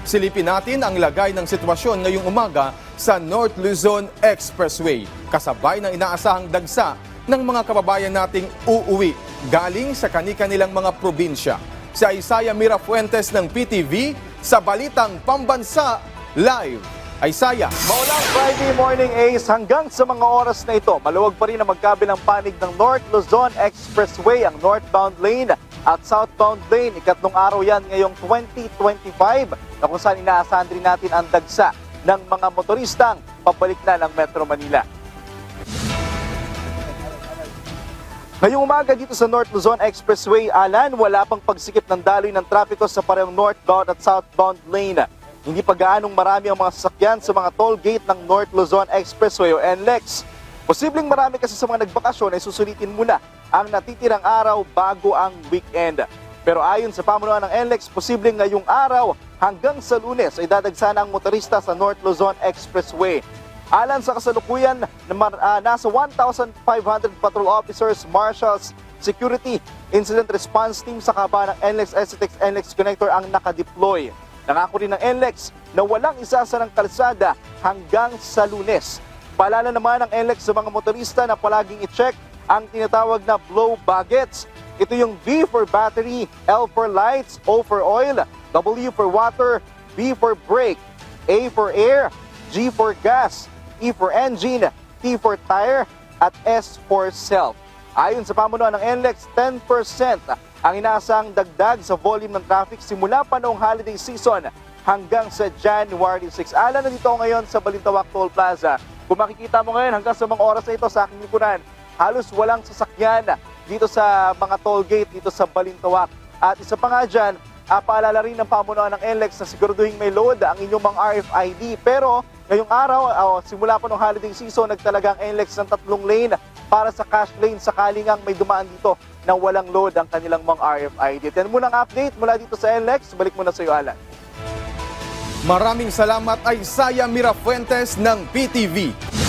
Silipin natin ang lagay ng sitwasyon ngayong umaga sa North Luzon Expressway. Kasabay ng inaasahang dagsa ng mga kababayan nating uuwi galing sa kani-kanilang mga probinsya. Si Isaiah Mirafuentes ng PTV sa Balitang Pambansa Live. Isaiah. Maulang Friday morning, Ace, hanggang sa mga oras na ito, maluwag pa rin ang magkabilang panig ng North Luzon Expressway, ang northbound lane at southbound lane. Ikatlong araw yan ngayong 2025 na kung saan inaasahan rin natin ang dagsa ng mga motoristang pabalik na ng Metro Manila. Ngayong umaga dito sa North Luzon Expressway, Alan, wala pang pagsikip ng daloy ng trapiko sa parehong northbound at southbound lane. Hindi pa gaanong marami ang mga sasakyan sa mga toll gate ng North Luzon Expressway o NLEX. Posibleng marami kasi sa mga nagbakasyon ay susulitin muna ang natitirang araw bago ang weekend. Pero ayon sa pamunuan ng NLEX, posibleng ngayong araw hanggang sa Lunes ay dadagsana ang motorista sa North Luzon Expressway. Alan sa kasalukuyan, nasa 1,500 patrol officers, marshals, security, incident response team sa kaba ng NLEX SCTEX NLEX Connector ang nakadeploy. Nangako rin ng NLEX na walang isasarang kalsada hanggang sa Lunes. Paalala naman ng NLEX sa mga motorista na palaging i-check ang tinatawag na blow buckets. Ito yung V for battery, L for lights, O for oil, W for water, B for brake, A for air, G for gas, E for engine, T for tire, at S for self. Ayon sa pamunuan ng NLEX, 10% ang inaasang dagdag sa volume ng traffic simula pa noong holiday season hanggang sa January 6. Alan, nandito ako ngayon sa Balintawak Toll Plaza. Kung makikita mo ngayon hanggang sa mga oras na ito sa aking likuran, halos walang sasakyan dito sa mga toll gate dito sa Balintawak. At isa pa nga dyan, paalala rin ng pamunuan ng NLEX na siguraduhin may load ang inyong mga RFID. Pero ngayong araw, simula pa ng holiday season, nagtalaga ang NLEX ng 3 lane para sa cash lane sakali ngang may dumaan dito na walang load ang kanilang mga RFID. Yan muna ang update mula dito sa NLEX. Balik muna sa iyo, Alan. Maraming salamat Isaiah Mirafuentes ng PTV.